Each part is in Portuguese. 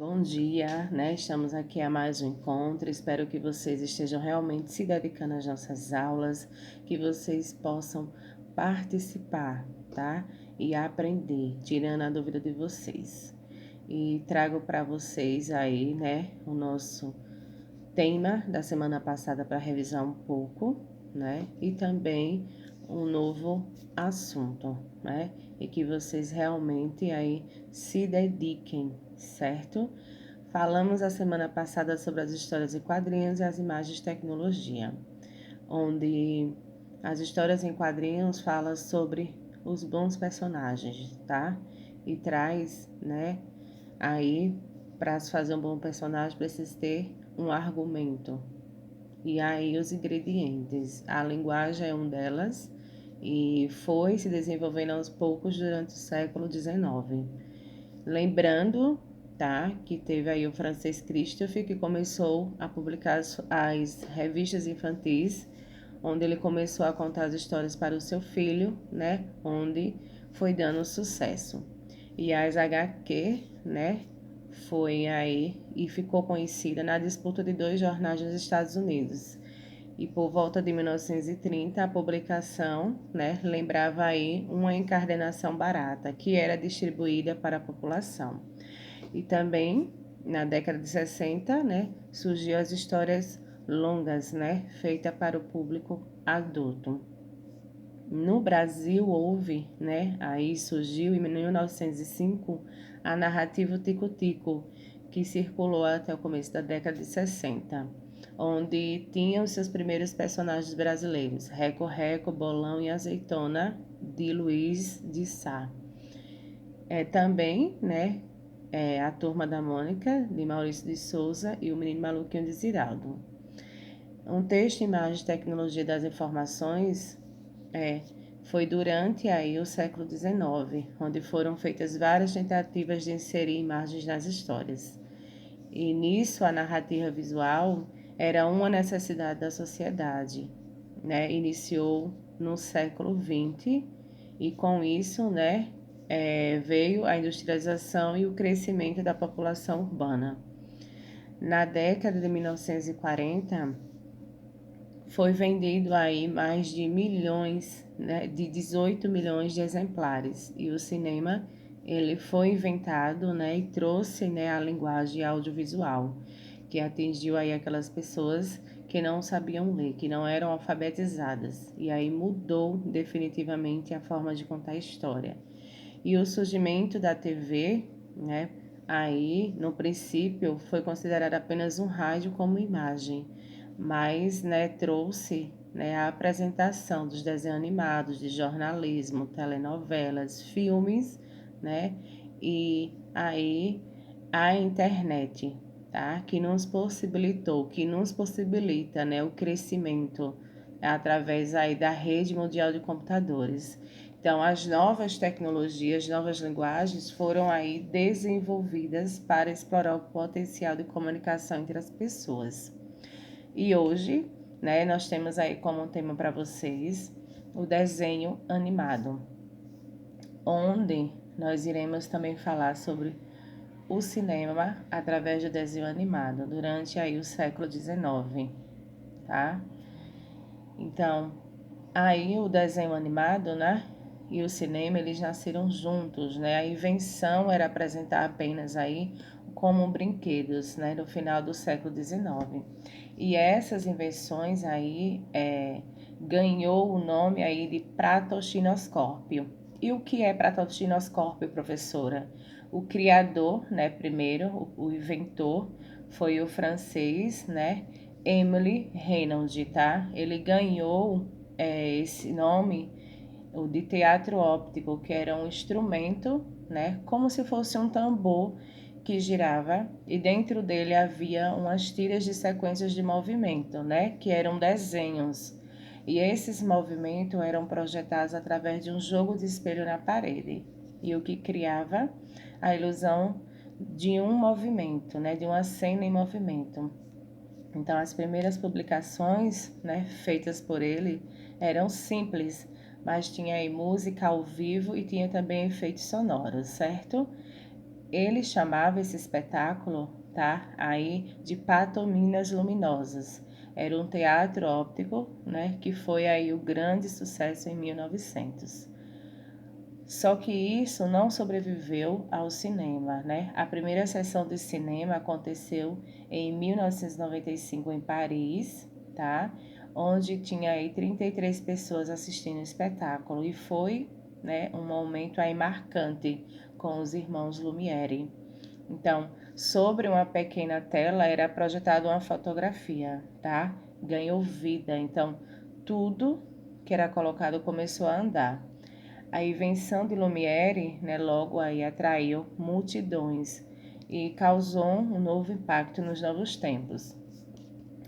Bom dia, né? Estamos aqui a mais um encontro. Espero que vocês estejam realmente se dedicando às nossas aulas, que vocês possam participar, tá? E aprender, tirando a dúvida de vocês. E trago para vocês aí, né, o nosso tema da semana passada para revisar um pouco, né? E também um novo assunto, né? E que vocês realmente aí se dediquem, certo? Falamos a semana passada sobre as histórias em quadrinhos e as imagens de tecnologia, onde as histórias em quadrinhos falam sobre os bons personagens, tá? E traz, né, aí para se fazer um bom personagem precisa ter um argumento. E aí os ingredientes, a linguagem é um delas e foi se desenvolvendo aos poucos durante o século XIX. Lembrando, tá, que teve aí o Francis Christophe que começou a publicar as revistas infantis, onde ele começou a contar as histórias para o seu filho, né, onde foi dando sucesso. E as HQ, né, foi aí e ficou conhecida na disputa de dois jornais dos Estados Unidos. E por volta de 1930, a publicação, né, lembrava aí uma encardenação barata, que era distribuída para a população. E também, na década de 60, né, surgiu as histórias longas, né, feitas para o público adulto. No Brasil houve, né, aí surgiu em 1905 a narrativa Tico-Tico, que circulou até o começo da década de 60, onde tinham seus primeiros personagens brasileiros, Reco-Reco, Bolão e Azeitona, de Luiz de Sá. Também, né, a Turma da Mônica, de Maurício de Souza e o Menino Maluquinho de Ziraldo. Um texto, imagem e tecnologia das informações é, foi durante aí o século XIX, onde foram feitas várias tentativas de inserir imagens nas histórias. E nisso a narrativa visual era uma necessidade da sociedade, né? Iniciou no século XX e com isso, né, veio a industrialização e o crescimento da população urbana. Na década de 1940, foi vendido aí mais de milhões, né, de 18 milhões de exemplares. E o cinema, ele foi inventado, né, e trouxe, né, a linguagem audiovisual, que atingiu aí aquelas pessoas que não sabiam ler, que não eram alfabetizadas. E aí mudou definitivamente a forma de contar a história. E o surgimento da TV, né, aí no princípio foi considerado apenas um rádio como imagem, mas, né, trouxe, né, a apresentação dos desenhos animados, de jornalismo, telenovelas, filmes, né, e aí a internet, tá, que nos possibilita, né, o crescimento através aí da rede mundial de computadores. Então, as novas tecnologias, novas linguagens foram aí desenvolvidas para explorar o potencial de comunicação entre as pessoas. E hoje, né, nós temos aí como tema para vocês o desenho animado, onde nós iremos também falar sobre o cinema através do desenho animado durante aí o século XIX, tá? Então, aí o desenho animado, né, e o cinema, eles nasceram juntos, né? A invenção era apresentar apenas aí como brinquedos, né, no final do século XIX. E essas invenções aí ganhou o nome aí de pratoscinoscópio. E o que é pratoscinoscópio, professora? O criador, né, primeiro, o inventor, foi o francês, né, Emily Reynolds, tá? Ele ganhou esse nome, o de teatro óptico, que era um instrumento, né, como se fosse um tambor que girava e dentro dele havia umas tiras de sequências de movimento, né, que eram desenhos. E esses movimentos eram projetados através de um jogo de espelho na parede, e o que criava a ilusão de um movimento, né, de uma cena em movimento. Então, as primeiras publicações, né, feitas por ele eram simples, mas tinha aí música ao vivo e tinha também efeitos sonoros, certo? ele chamava esse espetáculo, tá, aí de Pantomimas Luminosas. Era um teatro óptico, né, que foi aí o grande sucesso em 1900. Só que isso não sobreviveu ao cinema, né? A primeira sessão de cinema aconteceu em 1995 em Paris, tá? Onde tinha aí 33 pessoas assistindo o espetáculo e foi, né, um momento aí marcante com os irmãos Lumière. Então, sobre uma pequena tela era projetada uma fotografia, tá? Ganhou vida. Então, tudo que era colocado começou a andar. A invenção de Lumière, né, logo aí atraiu multidões e causou um novo impacto nos novos tempos.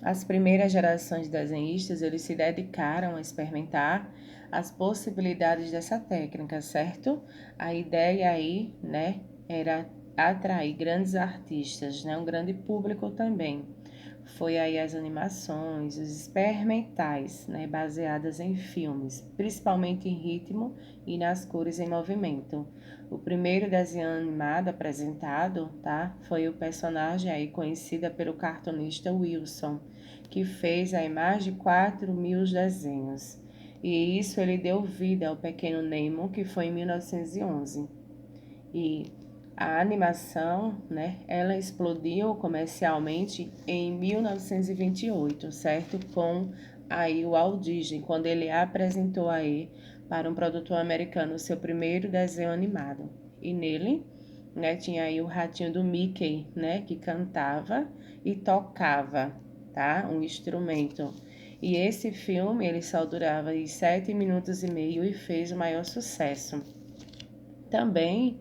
As primeiras gerações de desenhistas, eles se dedicaram a experimentar as possibilidades dessa técnica, certo? A ideia aí, né, era atrair grandes artistas, né, um grande público também. Foi aí as animações, os experimentais, né, baseadas em filmes, principalmente em ritmo e nas cores em movimento. O primeiro desenho animado apresentado, tá, foi o personagem aí conhecida pelo cartunista Wilson, que fez aí mais de 4.000 desenhos. E isso ele deu vida ao Pequeno Nemo, que foi em 1911. E a animação, né, ela explodiu comercialmente em 1928, certo? Com aí o Walt Disney, quando ele apresentou aí para um produtor americano o seu primeiro desenho animado. E nele, né, tinha aí o ratinho do Mickey, né, que cantava e tocava, tá? Um instrumento. E esse filme, ele só durava aí 7 minutos e meio e fez o maior sucesso. Também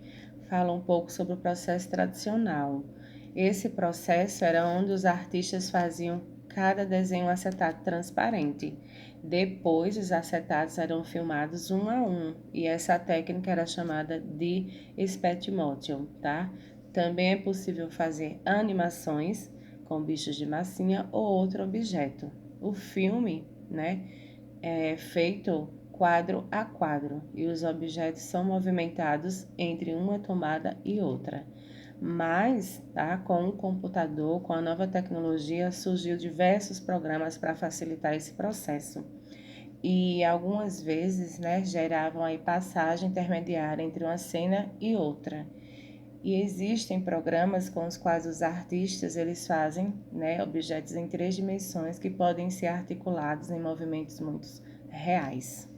fala um pouco sobre o processo tradicional. Esse processo era onde os artistas faziam cada desenho acetato transparente. Depois, os acetatos eram filmados um a um, e essa técnica era chamada de stop motion, tá? Também é possível fazer animações com bichos de massinha ou outro objeto. O filme, né, é feito quadro a quadro e os objetos são movimentados entre uma tomada e outra. Mas, tá, com o computador, com a nova tecnologia, surgiu diversos programas para facilitar esse processo. E algumas vezes, né, geravam aí passagem intermediária entre uma cena e outra. E existem programas com os quais os artistas eles fazem, né, objetos em 3 dimensões que podem ser articulados em movimentos muito reais.